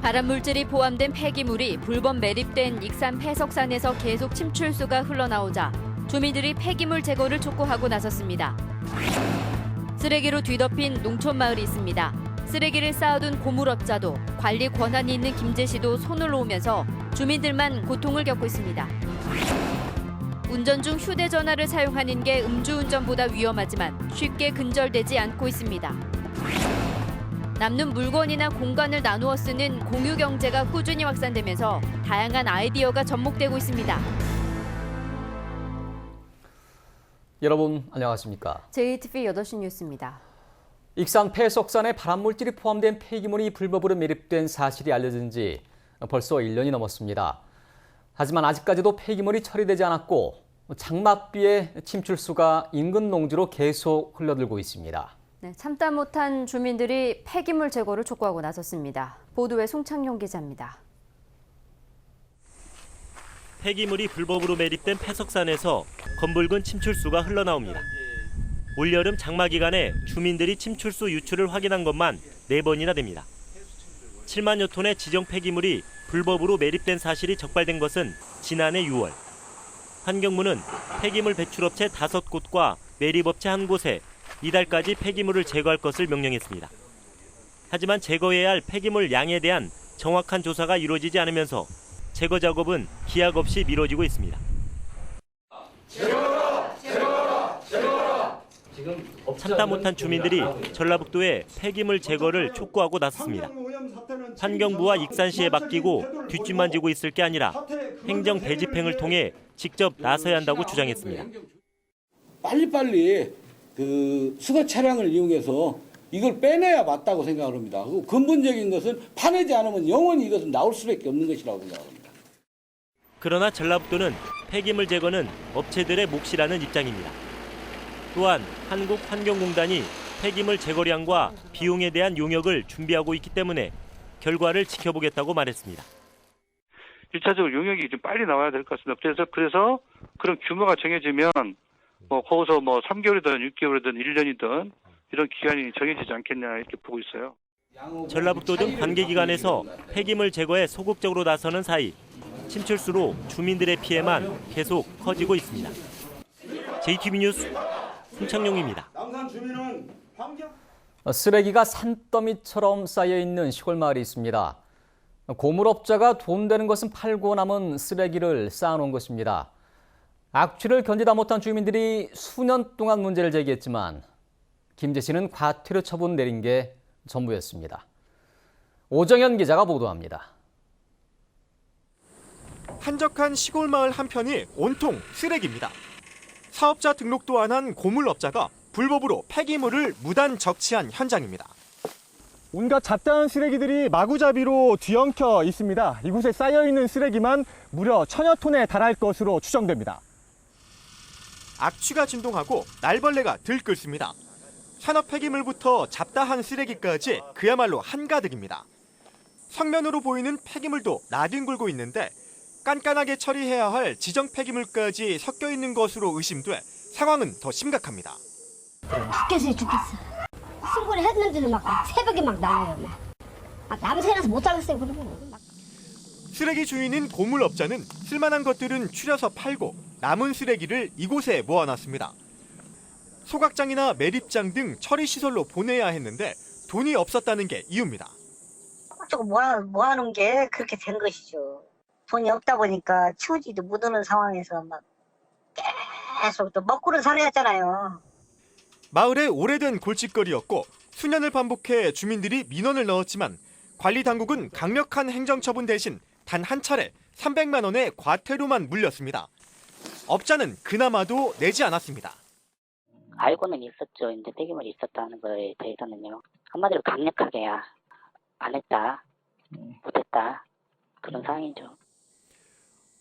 발암물질이 포함된 폐기물이 불법 매립된 익산 폐석산에서 계속 침출수가 흘러나오자 주민들이 폐기물 제거를 촉구하고 나섰습니다. 쓰레기로 뒤덮인 농촌마을이 있습니다. 쓰레기를 쌓아둔 고물업자도 관리 권한이 있는 김제 씨도 손을 놓으면서 주민들만 고통을 겪고 있습니다. 운전 중 휴대전화를 사용하는 게 음주운전보다 위험하지만 쉽게 근절되지 않고 있습니다. 남는 물건이나 공간을 나누어 쓰는 공유경제가 꾸준히 확산되면서 다양한 아이디어가 접목되고 있습니다. 여러분 안녕하십니까? JTV 8시 뉴스입니다. 익산 폐석산에 발암물질이 포함된 폐기물이 불법으로 매립된 사실이 알려진 지 벌써 1년이 넘었습니다. 하지만 아직까지도 폐기물이 처리되지 않았고 장맛비에 침출수가 인근 농지로 계속 흘러들고 있습니다. 네, 참다 못한 주민들이 폐기물 제거를 촉구하고 나섰습니다. 보도에 송창용 기자입니다. 폐기물이 불법으로 매립된 폐석산에서 검붉은 침출수가 흘러나옵니다. 올여름 장마 기간에 주민들이 침출수 유출을 확인한 것만 4번이나 됩니다. 7만여 톤의 지정 폐기물이 불법으로 매립된 사실이 적발된 것은 지난해 6월. 환경부는 폐기물 배출업체 5곳과 매립업체 1곳에 이달까지 폐기물을 제거할 것을 명령했습니다. 하지만 제거해야 할 폐기물 양에 대한 정확한 조사가 이루어지지 않으면서 제거 작업은 기약 없이 미뤄지고 있습니다. 참다 못한 주민들이 전라북도에 폐기물 제거를 촉구하고 나섰습니다. 환경부와 익산시에 맡기고 뒷짐만 지고 있을 게 아니라 행정 대집행을 통해 직접 나서야 한다고 주장했습니다. 빨리빨리 수거 차량을 이용해서 이걸 빼내야 맞다고 생각을 합니다. 그리고 근본적인 것은 파내지 않으면 영원히 이것은 나올 수밖에 없는 것이라고 생각합니다. 그러나 전라북도는 폐기물 제거는 업체들의 몫이라는 입장입니다. 또한 한국환경공단이 폐기물 제거량과 비용에 대한 용역을 준비하고 있기 때문에 결과를 지켜보겠다고 말했습니다. 1차적으로 용역이 좀 빨리 나와야 될 것 같습니다. 그래서 그런 규모가 정해지면 거기서 3개월이든 6개월이든 1년이든 이런 기간이 정해지지 않겠냐 이렇게 보고 있어요. 전라북도 등 관계기관에서 폐기물 제거에 소극적으로 나서는 사이 침출수로 주민들의 피해만 계속 커지고 있습니다. JTV 뉴스 송창용입니다. 쓰레기가 산더미처럼 쌓여있는 시골 마을이 있습니다. 고물업자가 돈 되는 것은 팔고 남은 쓰레기를 쌓아놓은 것입니다. 악취를 견디다 못한 주민들이 수년 동안 문제를 제기했지만 김제 씨는 과태료 처분 내린 게 전부였습니다. 오정현 기자가 보도합니다. 한적한 시골 마을 한편이 온통 쓰레기입니다. 사업자 등록도 안 한 고물업자가 불법으로 폐기물을 무단 적치한 현장입니다. 온갖 잡다한 쓰레기들이 마구잡이로 뒤엉켜 있습니다. 이곳에 쌓여있는 쓰레기만 무려 1000여 톤에 달할 것으로 추정됩니다. 악취가 진동하고 날벌레가 들끓습니다. 산업 폐기물부터 잡다한 쓰레기까지 그야말로 한가득입니다. 성면으로 보이는 폐기물도 나뒹굴고 있는데 깐깐하게 처리해야 할 지정 폐기물까지 섞여 있는 것으로 의심돼 상황은 더 심각합니다. 죽겠어. 신고를 했는데도 막 새벽에 막 나와요. 남새라서 못 살겠어요. 그러고. 쓰레기 주인인 고물업자는 쓸만한 것들은 추려서 팔고 남은 쓰레기를 이곳에 모아놨습니다. 소각장이나 매립장 등 처리시설로 보내야 했는데 돈이 없었다는 게 이유입니다. 조금 모아놓은 게 그렇게 된 것이죠. 돈이 없다 보니까 치우지도 못하는 상황에서 막 계속 또 먹고는 살아야 했잖아요. 마을의 오래된 골칫거리였고 수년을 반복해 주민들이 민원을 넣었지만 관리 당국은 강력한 행정처분 대신 단 한 차례 300만 원의 과태료만 물렸습니다. 업자는 그나마도 내지 않았습니다. 알고는 있었죠. 이제 폐기물이 있었다는 거에 대해서는요. 한마디로 강력하게 안 했다, 못했다 그런 상황이죠.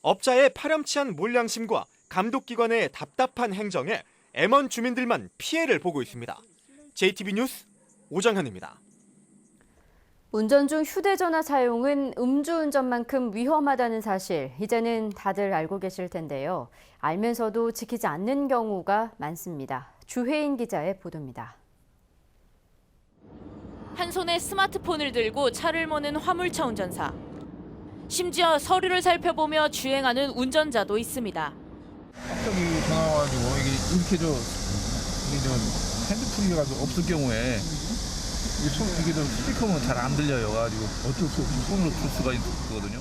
업자의 파렴치한 몰량심과 감독기관의 답답한 행정에 애먼 주민들만 피해를 보고 있습니다. JTB 뉴스 오정현입니다. 운전 중 휴대전화 사용은 음주운전만큼 위험하다는 사실 이제는 다들 알고 계실 텐데요. 알면서도 지키지 않는 경우가 많습니다. 주혜인 기자의 보도입니다. 한 손에 스마트폰을 들고 차를 모는 화물차 운전사. 심지어 서류를 살펴보며 주행하는 운전자도 있습니다. 갑자기 전화 와가지고 이게 핸드프리가 없을 경우에 이게 좀 스피커는 잘 안 들려요. 가지고 어쩔 수 없이 손으로 줄 수가 있거든요.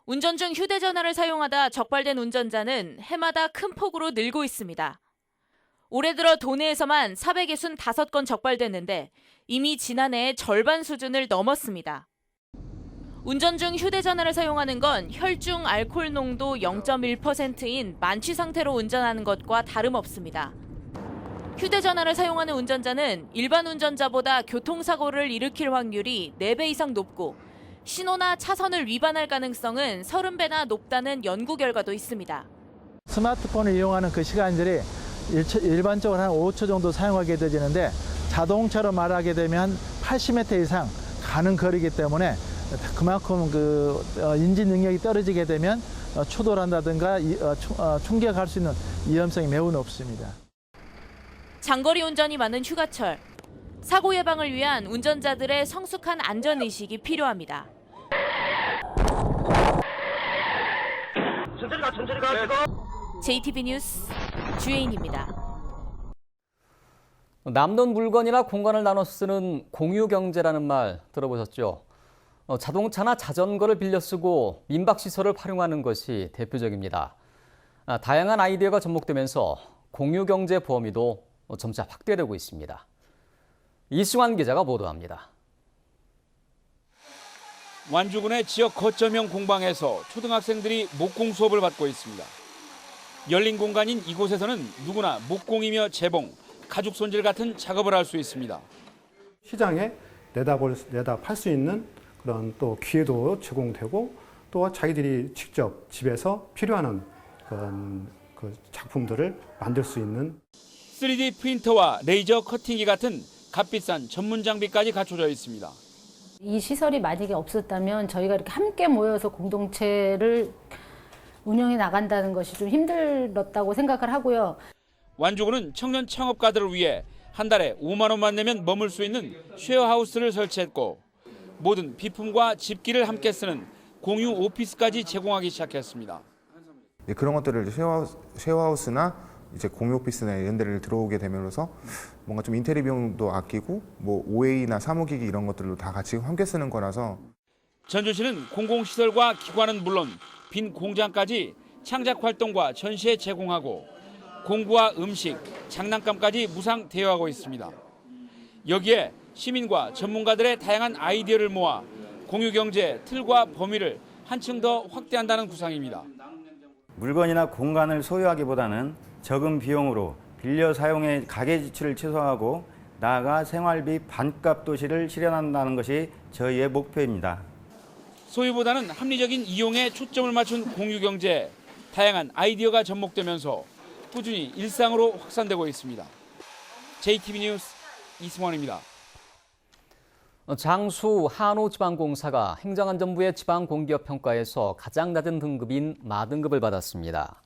운전 중 휴대전화를 사용하다 적발된 운전자는 해마다 큰 폭으로 늘고 있습니다. 올해 들어 도내에서만 465건 적발됐는데 이미 지난해의 절반 수준을 넘었습니다. 운전 중 휴대전화를 사용하는 건 혈중 알코올 농도 0.1%인 만취 상태로 운전하는 것과 다름없습니다. 휴대전화를 사용하는 운전자는 일반 운전자보다 교통사고를 일으킬 확률이 4배 이상 높고 신호나 차선을 위반할 가능성은 30배나 높다는 연구 결과도 있습니다. 스마트폰을 이용하는 그 시간들이 일반적으로 한 5초 정도 사용하게 되지는데 자동차로 말하게 되면 80m 이상 가는 거리이기 때문에 그만큼 인지 능력이 떨어지게 되면 추돌한다든가 충격할 수 있는 위험성이 매우 높습니다. 장거리 운전이 많은 휴가철. 사고 예방을 위한 운전자들의 성숙한 안전의식이 필요합니다. JTB 뉴스 주혜인입니다. 남는 물건이나 공간을 나눠 쓰는 공유경제라는 말 들어보셨죠? 자동차나 자전거를 빌려 쓰고 민박시설을 활용하는 것이 대표적입니다. 다양한 아이디어가 접목되면서 공유경제 범위도 점차 확대되고 있습니다. 이승환 기자가 보도합니다. 완주군의 지역 거점형 공방에서 초등학생들이 목공 수업을 받고 있습니다. 열린 공간인 이곳에서는 누구나 목공이며 재봉, 가죽 손질 같은 작업을 할 수 있습니다. 시장에 내다 팔 수 있는 그런 또 기회도 제공되고 또 자기들이 직접 집에서 필요한 그런 작품들을 만들 수 있는 3D 프린터와 레이저 커팅기 같은 값비싼 전문 장비까지 갖춰져 있습니다. 이 시설이 만약에 없었다면 저희가 이렇게 함께 모여서 공동체를 운영해 나간다는 것이 좀 힘들었다고 생각을 하고요. 완주군은 청년 창업가들을 위해 한 달에 5만 원만 내면 머물 수 있는 쉐어하우스를 설치했고 모든 비품과 집기를 함께 쓰는 공유 오피스까지 제공하기 시작했습니다. 그런 것들을 쉐어하우스나 이제 공유 오피스나 이런 데를 들어오게 되면서 뭔가 좀 인테리어 비용도 아끼고 OA나 사무기기 이런 것들로 다 같이 함께 쓰는 거라서 전주시는 공공시설과 기관은 물론 빈 공장까지 창작 활동과 전시에 제공하고 공구와 음식, 장난감까지 무상 대여하고 있습니다. 여기에 시민과 전문가들의 다양한 아이디어를 모아 공유경제 틀과 범위를 한층 더 확대한다는 구상입니다. 물건이나 공간을 소유하기보다는 적은 비용으로 빌려 사용의 가계 지출을 최소화하고 나아가 생활비 반값 도시를 실현한다는 것이 저희의 목표입니다. 소유보다는 합리적인 이용에 초점을 맞춘 공유경제, 다양한 아이디어가 접목되면서 꾸준히 일상으로 확산되고 있습니다. JTB 뉴스 이승원입니다. 장수 한우지방공사가 행정안전부의 지방공기업평가에서 가장 낮은 등급인 마등급을 받았습니다.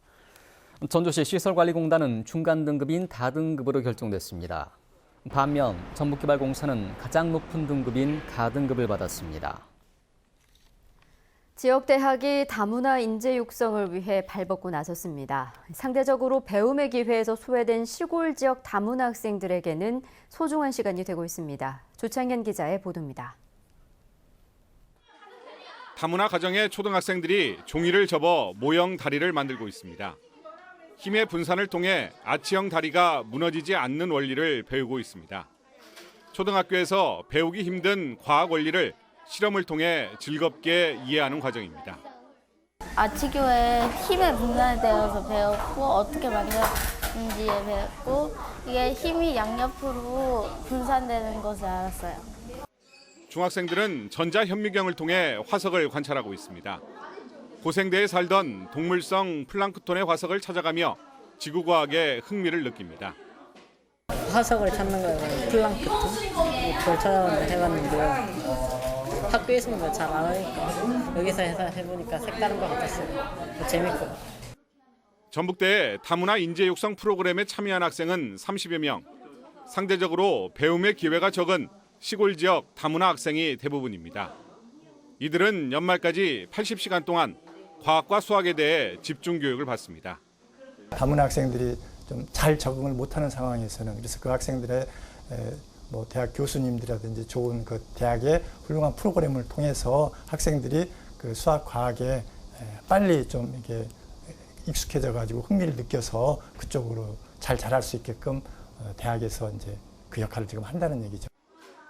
전주시 시설관리공단은 중간 등급인 다등급으로 결정됐습니다. 반면 전북개발공사는 가장 높은 등급인 가등급을 받았습니다. 지역 대학이 다문화 인재 육성을 위해 발벗고 나섰습니다. 상대적으로 배움의 기회에서 소외된 시골 지역 다문화 학생들에게는 소중한 시간이 되고 있습니다. 조창현 기자의 보도입니다. 다문화 가정의 초등학생들이 종이를 접어 모형 다리를 만들고 있습니다. 힘의 분산을 통해 아치형 다리가 무너지지 않는 원리를 배우고 있습니다. 초등학교에서 배우기 힘든 과학 원리를 실험을 통해 즐겁게 이해하는 과정입니다. 아치교의 힘의 분산에 대해서 배웠고 어떻게 만드는지 배웠고 이게 힘이 양옆으로 분산되는 것을 알았어요. 중학생들은 전자현미경을 통해 화석을 관찰하고 있습니다. 고생대에 살던 동물성 플랑크톤의 화석을 찾아가며 지구과학에 흥미를 느낍니다. 화석을 찾는 거예요. 플랑크톤. 그걸 찾아봤는데 해봤는데요. 학교에서는 잘 안 하니까 여기서 해보니까 색다른 것 같았어요. 재밌고. 전북대의 다문화 인재 육성 프로그램에 참여한 학생은 30여 명. 상대적으로 배움의 기회가 적은 시골 지역 다문화 학생이 대부분입니다. 이들은 연말까지 80시간 동안 과학과 수학에 대해 집중 교육을 받습니다. 다문화 학생들이 좀 잘 적응을 못하는 상황에서는 그래서 그 학생들의 뭐 대학 교수님들이라든지 좋은 그 대학의 훌륭한 프로그램을 통해서 학생들이 그 수학 과학에 빨리 좀 이렇게 익숙해져 가지고 흥미를 느껴서 그쪽으로 잘 자랄 수 있게끔 대학에서 이제 그 역할을 지금 한다는 얘기죠.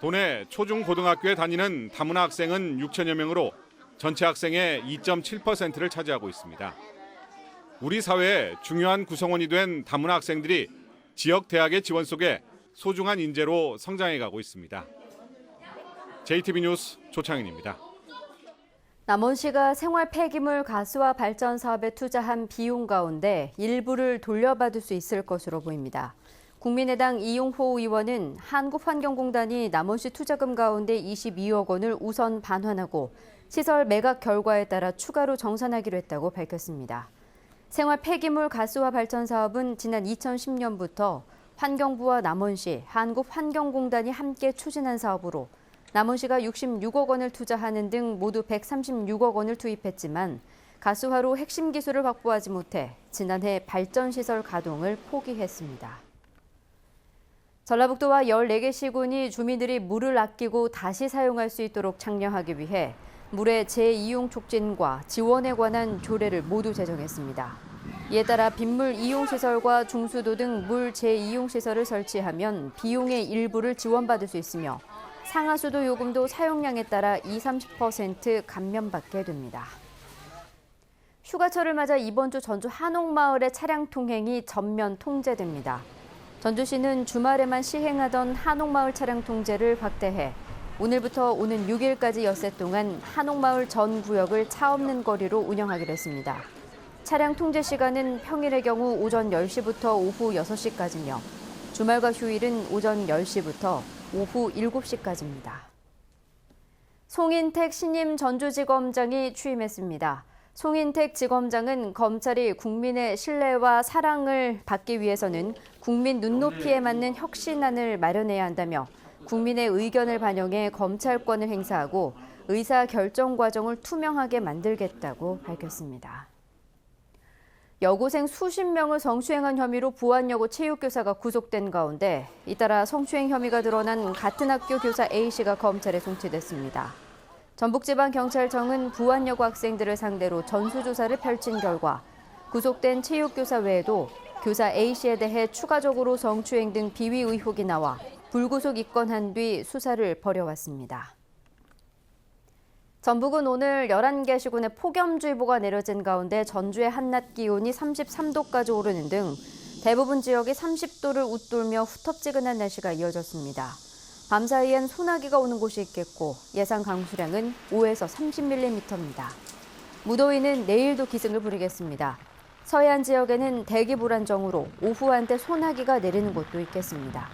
도내 초중 고등학교에 다니는 다문화 학생은 6천여 명으로 전체 학생의 2.7%를 차지하고 있습니다. 우리 사회의 중요한 구성원이 된 다문화 학생들이 지역 대학의 지원 속에 소중한 인재로 성장해가고 있습니다. JTB 뉴스 조창인입니다. 남원시가 생활 폐기물 가스화 발전 사업에 투자한 비용 가운데 일부를 돌려받을 수 있을 것으로 보입니다. 국민의당 이용호 의원은 한국환경공단이 남원시 투자금 가운데 22억 원을 우선 반환하고 시설 매각 결과에 따라 추가로 정산하기로 했다고 밝혔습니다. 생활 폐기물 가스화 발전 사업은 지난 2010년부터 환경부와 남원시, 한국환경공단이 함께 추진한 사업으로 남원시가 66억 원을 투자하는 등 모두 136억 원을 투입했지만 가스화로 핵심 기술을 확보하지 못해 지난해 발전시설 가동을 포기했습니다. 전라북도와 14개 시군이 주민들이 물을 아끼고 다시 사용할 수 있도록 창령하기 위해 물의 재이용 촉진과 지원에 관한 조례를 모두 제정했습니다. 이에 따라 빗물 이용시설과 중수도 등 물 재이용시설을 설치하면 비용의 일부를 지원받을 수 있으며 상하수도 요금도 사용량에 따라 20-30% 감면받게 됩니다. 휴가철을 맞아 이번 주 전주 한옥마을의 차량 통행이 전면 통제됩니다. 전주시는 주말에만 시행하던 한옥마을 차량 통제를 확대해 오늘부터 오는 6일까지 엿새 동안 한옥마을 전 구역을 차 없는 거리로 운영하기로 했습니다. 차량 통제 시간은 평일의 경우 오전 10시부터 오후 6시까지며 주말과 휴일은 오전 10시부터 오후 7시까지입니다. 송인택 신임 전주지검장이 취임했습니다. 송인택 지검장은 검찰이 국민의 신뢰와 사랑을 받기 위해서는 국민 눈높이에 맞는 혁신안을 마련해야 한다며 국민의 의견을 반영해 검찰권을 행사하고 의사결정 과정을 투명하게 만들겠다고 밝혔습니다. 여고생 수십 명을 성추행한 혐의로 부안여고 체육교사가 구속된 가운데 잇따라 성추행 혐의가 드러난 같은 학교 교사 A씨가 검찰에 송치됐습니다. 전북지방경찰청은 부안여고 학생들을 상대로 전수조사를 펼친 결과 구속된 체육교사 외에도 교사 A씨에 대해 추가적으로 성추행 등 비위 의혹이 나와 불구속 입건한 뒤 수사를 벌여왔습니다. 전북은 오늘 11개 시군에 폭염주의보가 내려진 가운데 전주의 한낮 기온이 33도까지 오르는 등 대부분 지역이 30도를 웃돌며 후텁지근한 날씨가 이어졌습니다. 밤사이엔 소나기가 오는 곳이 있겠고 예상 강수량은 5에서 30mm입니다. 무더위는 내일도 기승을 부리겠습니다. 서해안 지역에는 대기 불안정으로 오후 한때 소나기가 내리는 곳도 있겠습니다.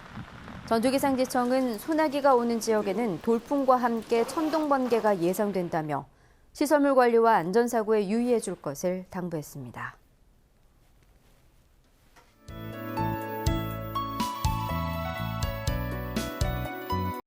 전주기상지청은 소나기가 오는 지역에는 돌풍과 함께 천둥 번개가 예상된다며 시설물 관리와 안전사고에 유의해 줄 것을 당부했습니다.